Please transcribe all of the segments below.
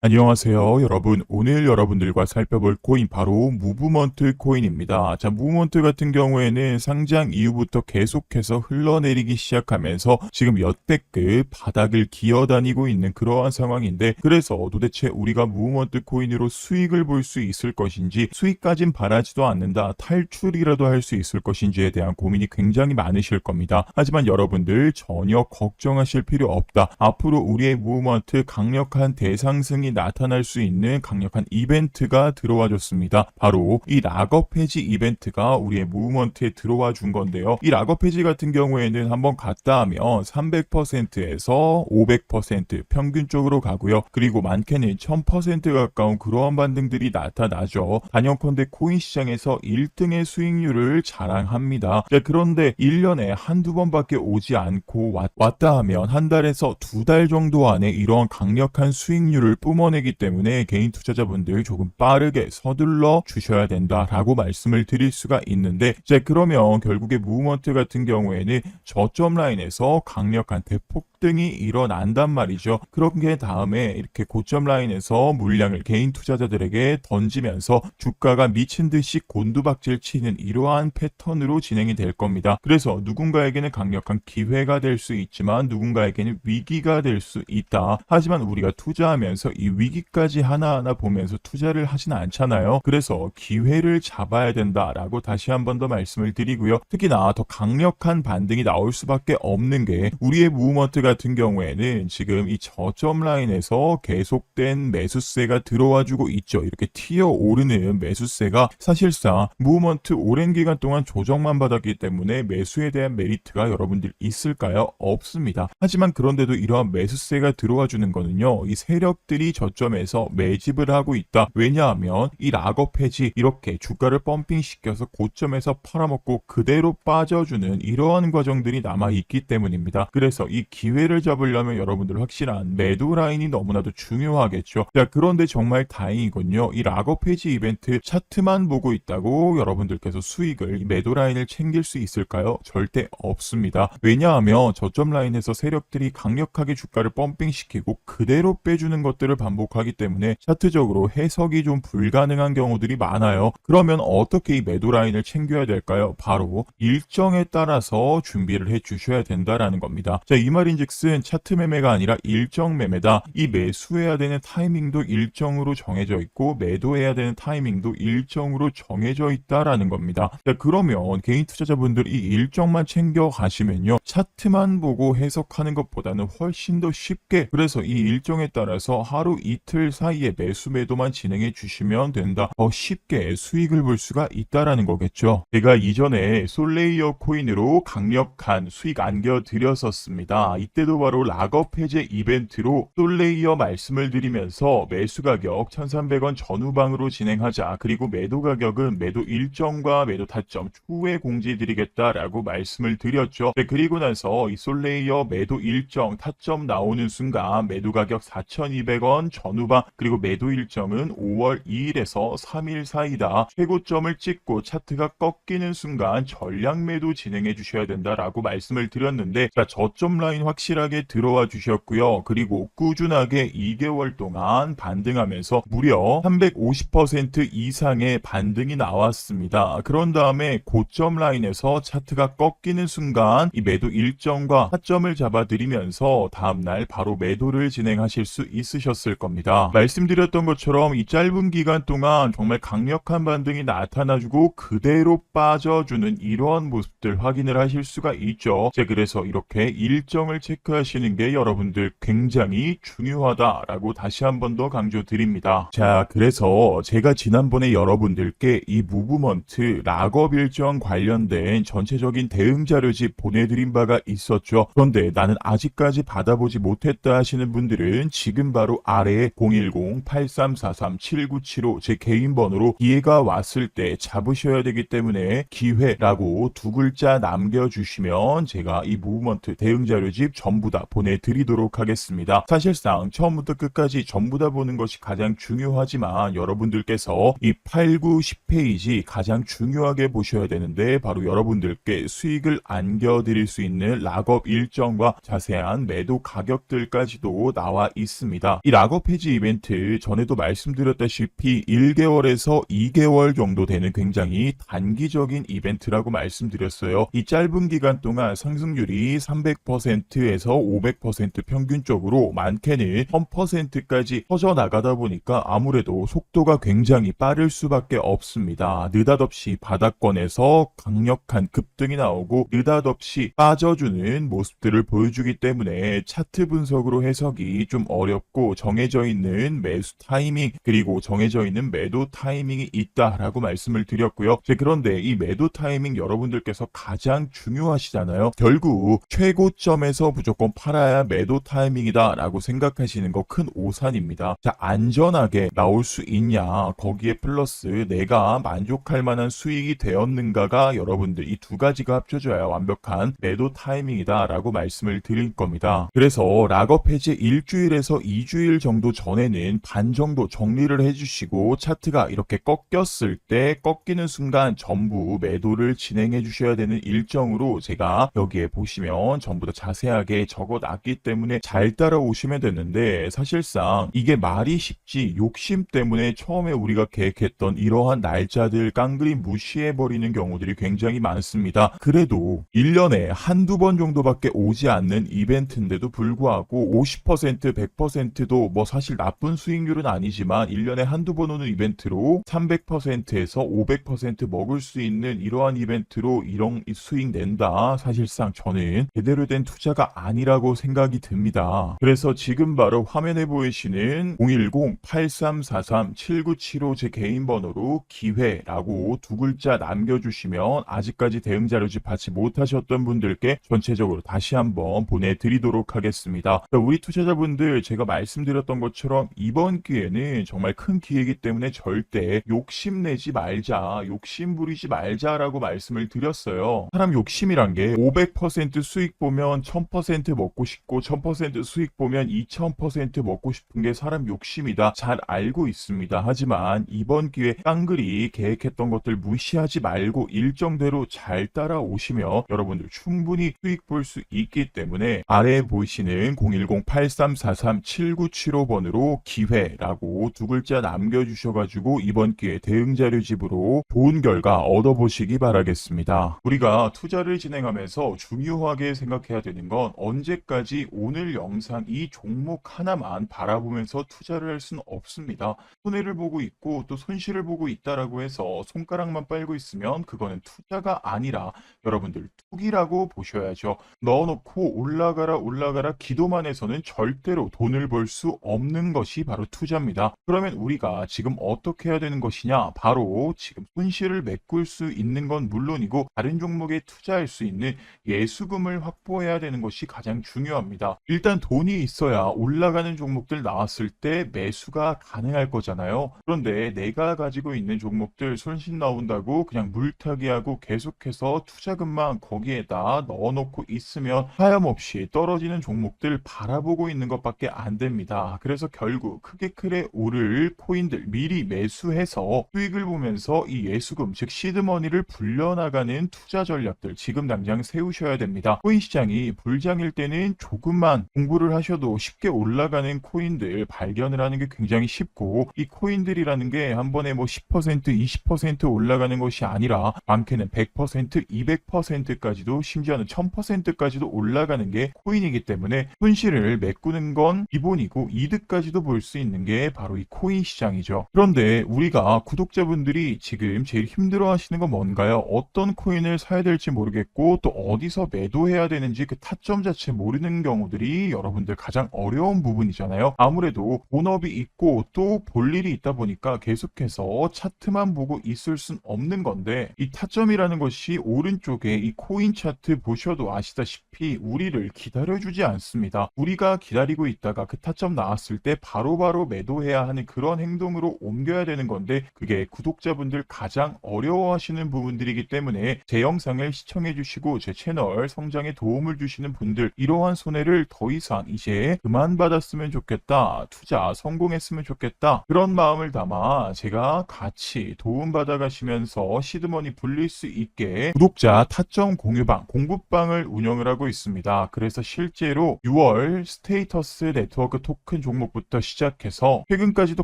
안녕하세요, 여러분. 오늘 여러분들과 살펴볼 코인 바로 무브먼트 코인입니다. 자, 무브먼트 같은 경우에는 상장 이후부터 계속해서 흘러내리기 시작하면서 지금 역대급 바닥을 기어다니고 있는 그러한 상황인데, 그래서 도대체 우리가 무브먼트 코인으로 수익을 볼 수 있을 것인지, 수익까진 바라지도 않는다, 탈출이라도 할 수 있을 것인지에 대한 고민이 굉장히 많으실 겁니다. 하지만 여러분들 전혀 걱정하실 필요 없다. 앞으로 우리의 무브먼트 강력한 대상승이 나타날 수 있는 강력한 이벤트가 들어와 줬습니다. 바로 이 락업 해지 이벤트가 우리의 무브먼트에 들어와 준 건데요. 이 락업 해지 같은 경우에는 한번 갔다 하면 300%에서 500% 평균적으로 가고요. 그리고 많게는 1000% 가까운 그러한 반등들이 나타나죠. 단연컨대 코인 시장에서 1등의 수익률을 자랑합니다. 자, 그런데 1년에 한두 번밖에 오지 않고 왔다 하면 한 달에서 두 달 정도 안에 이러한 강력한 수익률을 뿜어내기 때문에 개인 투자자분들 조금 빠르게 서둘러 주셔야 된다라고 말씀을 드릴 수가 있는데, 자, 그러면 결국에 무브먼트 같은 경우에는 저점 라인에서 강력한 대폭등이 일어난단 말이죠. 그런 게 다음에 이렇게 고점 라인에서 물량을 개인 투자자들에게 던지면서 주가가 미친 듯이 곤두박질 치는 이러한 패턴으로 진행이 될 겁니다. 그래서 누군가에게는 강력한 기회가 될 수 있지만 누군가에게는 위기가 될 수 있다. 하지만 우리가 투자하면서 이 위기까지 하나하나 보면서 투자를 하진 않잖아요. 그래서 기회를 잡아야 된다라고 다시 한 번 더 말씀을 드리고요. 특히나 더 강력한 반등이 나올 수밖에 없는 게 우리의 무브먼트 같은 경우에는 지금 이 저점 라인에서 계속된 매수세가 들어와 주고 있죠. 이렇게 튀어 오르는 매수세가 사실상 무브먼트 오랜 기간 동안 조정만 받았기 때문에 매수에 대한 메리트가 여러분들 있을까요? 없습니다. 하지만 그런데도 이러한 매수세가 들어와 주는 거는요, 이 세력들이 저점에서 매집을 하고 있다. 왜냐하면 이 락업 해지 이렇게 주가를 펌핑시켜서 고점에서 팔아먹고 그대로 빠져주는 이러한 과정들이 남아있기 때문입니다. 그래서 이 기회를 잡으려면 여러분들 확실한 매도 라인이 너무나도 중요하겠죠. 자, 그런데 정말 다행이군요. 이 락업 해지 이벤트 차트만 보고 있다고 여러분들께서 수익을 매도 라인을 챙길 수 있을까요? 절대 없습니다. 왜냐하면 저점 라인에서 세력들이 강력하게 주가를 펌핑시키고 그대로 빼주는 것들을 반복하기 때문에 차트적으로 해석이 좀 불가능한 경우들이 많아요. 그러면 어떻게 이 매도 라인을 챙겨야 될까요? 바로 일정에 따라서 준비를 해 주셔야 된다라는 겁니다. 자, 이 말인즉슨 차트 매매가 아니라 일정 매매다. 이 매수해야 되는 타이밍도 일정으로 정해져 있고 매도해야 되는 타이밍도 일정으로 정해져 있다라는 겁니다. 자, 그러면 개인 투자자분들 이 일정만 챙겨 가시면요, 차트만 보고 해석하는 것보다는 훨씬 더 쉽게, 그래서 이 일정에 따라서 하루 이틀 사이에 매수 매도만 진행해 주시면 된다. 더 쉽게 수익을 볼 수가 있다라는 거겠죠. 제가 이전에 솔레이어 코인으로 강력한 수익 안겨드렸었습니다. 이때도 바로 락업 해제 이벤트로 솔레이어 말씀을 드리면서 매수 가격 1300원 전후방으로 진행하자, 그리고 매도 가격은 매도 일정과 매도 타점 추후에 공지드리겠다라고 말씀을 드렸죠. 네, 그리고 나서 이 솔레이어 매도 일정 타점 나오는 순간 매도 가격 4200원 전후방, 그리고 매도 일정은 5월 2일에서 3일 사이다. 최고점을 찍고 차트가 꺾이는 순간 전량 매도 진행해 주셔야 된다라고 말씀을 드렸는데, 자, 저점 라인 확실하게 들어와 주셨고요. 그리고 꾸준하게 2개월 동안 반등하면서 무려 350% 이상의 반등이 나왔습니다. 그런 다음에 고점 라인에서 차트가 꺾이는 순간 이 매도 일정과 타점을 잡아드리면서 다음날 바로 매도를 진행하실 수 있으셨을 겁니다. 말씀드렸던 것처럼 이 짧은 기간 동안 정말 강력한 반등이 나타나주고 그대로 빠져주는 이러한 모습들 확인을 하실 수가 있죠. 그래서 이렇게 일정을 체크하시는 게 여러분들 굉장히 중요하다라고 다시 한 번 더 강조드립니다. 자, 그래서 제가 지난번에 여러분들께 이 무브먼트 락업 일정 관련된 전체적인 대응 자료집 보내드린 바가 있었죠. 그런데 나는 아직까지 받아보지 못했다 하시는 분들은 지금 바로 아래에 010-8343-7975 제 개인 번호로 기회가 왔을 때 잡으셔야 되기 때문에 기회라고 두 글자 남겨주시면 제가 이 무브먼트 대응 자료집 전부 다 보내드리도록 하겠습니다. 사실상 처음부터 끝까지 전부 다 보는 것이 가장 중요하지만 여러분들께서 이 8, 9, 10페이지 가장 중요하게 보셔야 되는데 바로 여러분들께 수익을 안겨드릴 수 있는 락업 일정과 자세한 매도 가격들까지도 나와 있습니다. 이 락업 해지 이벤트 전에도 말씀드렸다시피 1개월에서 2개월 정도 되는 굉장히 단기적인 이벤트라고 말씀드렸어요. 이 짧은 기간 동안 상승률이 300%에서 500% 평균적으로 많게는 1000%까지 퍼져나가다 보니까 아무래도 속도가 굉장히 빠를 수밖에 없습니다. 느닷없이 바닥권에서 강력한 급등이 나오고 느닷없이 빠져주는 모습들을 보여주기 때문에 차트 분석으로 해석이 좀 어렵고 정해져 있는 매수 타이밍 그리고 정해져 있는 매도 타이밍이 있다라고 말씀을 드렸고요. 그런데 이 매도 타이밍 여러분들께서 가장 중요하시잖아요. 결국 최고점에서 무조건 팔아야 매도 타이밍이다 라고 생각하시는 거 큰 오산입니다. 자, 안전하게 나올 수 있냐 거기에 플러스 내가 만족할 만한 수익이 되었는가가 여러분들 이 두 가지가 합쳐져야 완벽한 매도 타이밍이다 라고 말씀을 드릴 겁니다. 그래서 락업 해제 일주일에서 2주일 정도 전에는 반 정도 정리를 해주시고 차트가 이렇게 꺾였을 때 꺾이는 순간 전부 매도를 진행해 주셔야 되는 일정으로 제가 여기에 보시면 전부 다 자세하게 적어놨기 때문에 잘 따라오시면 되는데 사실상 이게 말이 쉽지 욕심 때문에 처음에 우리가 계획했던 이러한 날짜들 깡그리 무시해버리는 경우들이 굉장히 많습니다. 그래도 1년에 한두 번 정도밖에 오지 않는 이벤트인데도 불구하고 50% 100%도 뭐 사실 나쁜 수익률은 아니지만 1년에 한두 번 오는 이벤트로 300%에서 500% 먹을 수 있는 이러한 이벤트로 이런 수익 낸다. 사실상 저는 제대로 된 투자가 아니라고 생각이 듭니다. 그래서 지금 바로 화면에 보이시는 010-8343-7975 제 개인 번호로 기회라고 두 글자 남겨주시면 아직까지 대응 자료집 받지 못하셨던 분들께 전체적으로 다시 한번 보내드리도록 하겠습니다. 우리 투자자분들 제가 말씀드렸던 것처럼 이번 기회는 정말 큰 기회이기 때문에 절대 욕심내지 말자, 욕심 부리지 말자라고 말씀을 드렸어요. 사람 욕심이란 게 500% 수익 보면 1000% 먹고 싶고 1000% 수익 보면 2000% 먹고 싶은 게 사람 욕심이다. 잘 알고 있습니다. 하지만 이번 기회 깡그리 계획했던 것들 무시하지 말고 일정대로 잘 따라오시면 여러분들 충분히 수익 볼 수 있기 때문에 아래에 보이시는 010-8343-7975번으로 기회라고 두 글자 남겨주셔가지고 이번 기회 대응자료집으로 좋은 결과 얻어보시기 바라겠습니다. 우리가 투자를 진행하면서 중요하게 생각해야 되는 건 언제까지 오늘 영상 이 종목 하나만 바라보면서 투자를 할 수는 없습니다. 손해를 보고 있고 또 손실을 보고 있다라고 해서 손가락만 빨고 있으면 그거는 투자가 아니라 여러분들 투기라고 보셔야죠. 넣어놓고 올라가라 기도만 해서는 절대로 돈을 벌 수 없는 것이 바로 투자입니다. 그러면 우리가 지금 어떻게 해야 되는 것이냐? 바로 지금 손실을 메꿀 수 있는 건 물론이고 다른 종목에 투자할 수 있는 예수금을 확보해야 되는 것이 가장 중요합니다. 일단 돈이 있어야 올라가는 종목들 나왔을 때 매수가 가능할 거잖아요. 그런데 내가 가지고 있는 종목들 손실 나온다고 그냥 물타기하고 계속해서 투자금만 거기에다 넣어놓고 있으면 하염없이 떨어지는 종목들 바라보고 있는 것밖에 안 됩니다. 그래서 결국 크게 오를 코인들 미리 매수해서 수익을 보면서 이 예수금 즉 시드머니를 불려나가는 투자 전략들 지금 당장 세우셔야 됩니다. 코인 시장이 불장일 때는 조금만 공부를 하셔도 쉽게 올라가는 코인들 발견을 하는 게 굉장히 쉽고 이 코인들이라는 게 한 번에 뭐 10% 20% 올라가는 것이 아니라 많게는 100% 200%까지도 심지어는 1000%까지도 올라가는 게 코인이기 때문에 손실을 메꾸는 건 기본이고 이득까지도 볼 수 있는 게 바로 이 코인 시장이죠. 그런데 우리가 구독자분들이 지금 제일 힘들어 하시는 건 뭔가요? 어떤 코인을 사야 될지 모르겠고 또 어디서 매도해야 되는지 그 타점 자체 모르는 경우들이 여러분들 가장 어려운 부분이잖아요. 아무래도 본업이 있고 또 볼 일이 있다 보니까 계속해서 차트만 보고 있을 순 없는 건데 이 타점이라는 것이 오른쪽에 이 코인 차트 보셔도 아시다시피 우리를 기다려주지 않습니다. 우리가 기다리고 있다가 그 타점 나왔을 때 바로바로 매도해야 하는 그런 행동으로 옮겨야 되는 건데 그게 구독자분들 가장 어려워하시는 부분들이기 때문에 제 영상을 시청해 주시고 제 채널 성장에 도움을 주시는 분들 분들 이러한 손해를 더 이상 이제 그만 받았으면 좋겠다. 투자 성공했으면 좋겠다. 그런 마음을 담아 제가 같이 도움받아 가시면서 시드머니 불릴 수 있게 구독자 타점 공유방, 공부방을 운영을 하고 있습니다. 그래서 실제로 6월 스테이터스 네트워크 토큰 종목부터 시작해서 최근까지도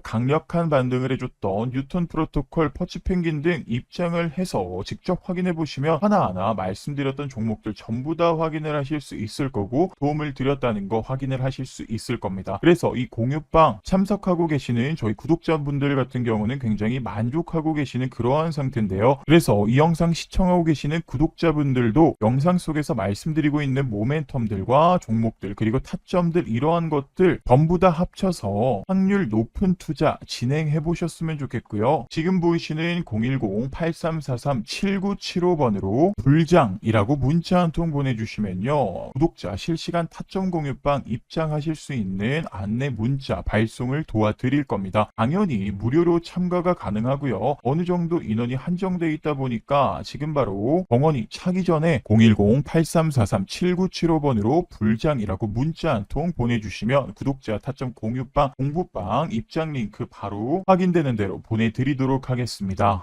강력한 반등을 해줬던 뉴턴 프로토콜, 퍼치 펭귄 등 입장을 해서 직접 확인해 보시면 하나하나 말씀드렸던 종목들 전부 다 확인을 하실 수 있을 거고 도움을 드렸다는 거 확인을 하실 수 있을 겁니다. 그래서 이 공유방 참석하고 계시는 저희 구독자분들 같은 경우는 굉장히 만족하고 계시는 그러한 상태인데요. 그래서 이 영상 시청하고 계시는 구독자분들도 영상 속에서 말씀드리고 있는 모멘텀들과 종목들 그리고 타점들 이러한 것들 전부 다 합쳐서 확률 높은 투자 진행해 보셨으면 좋겠고요. 지금 보이시는 010-8343-7975번으로 불장이라고 문자 한 통 보내주시면요. 구독자 실시간 타점 공유방 입장하실 수 있는 안내 문자 발송을 도와드릴 겁니다. 당연히 무료로 참가가 가능하고요. 어느 정도 인원이 한정되어 있다 보니까 지금 바로 벙어니 차기 전에 010-8343-7975번으로 불장이라고 문자 한 통 보내주시면 구독자 타점 공유방 공부방 입장 링크 바로 확인되는 대로 보내드리도록 하겠습니다.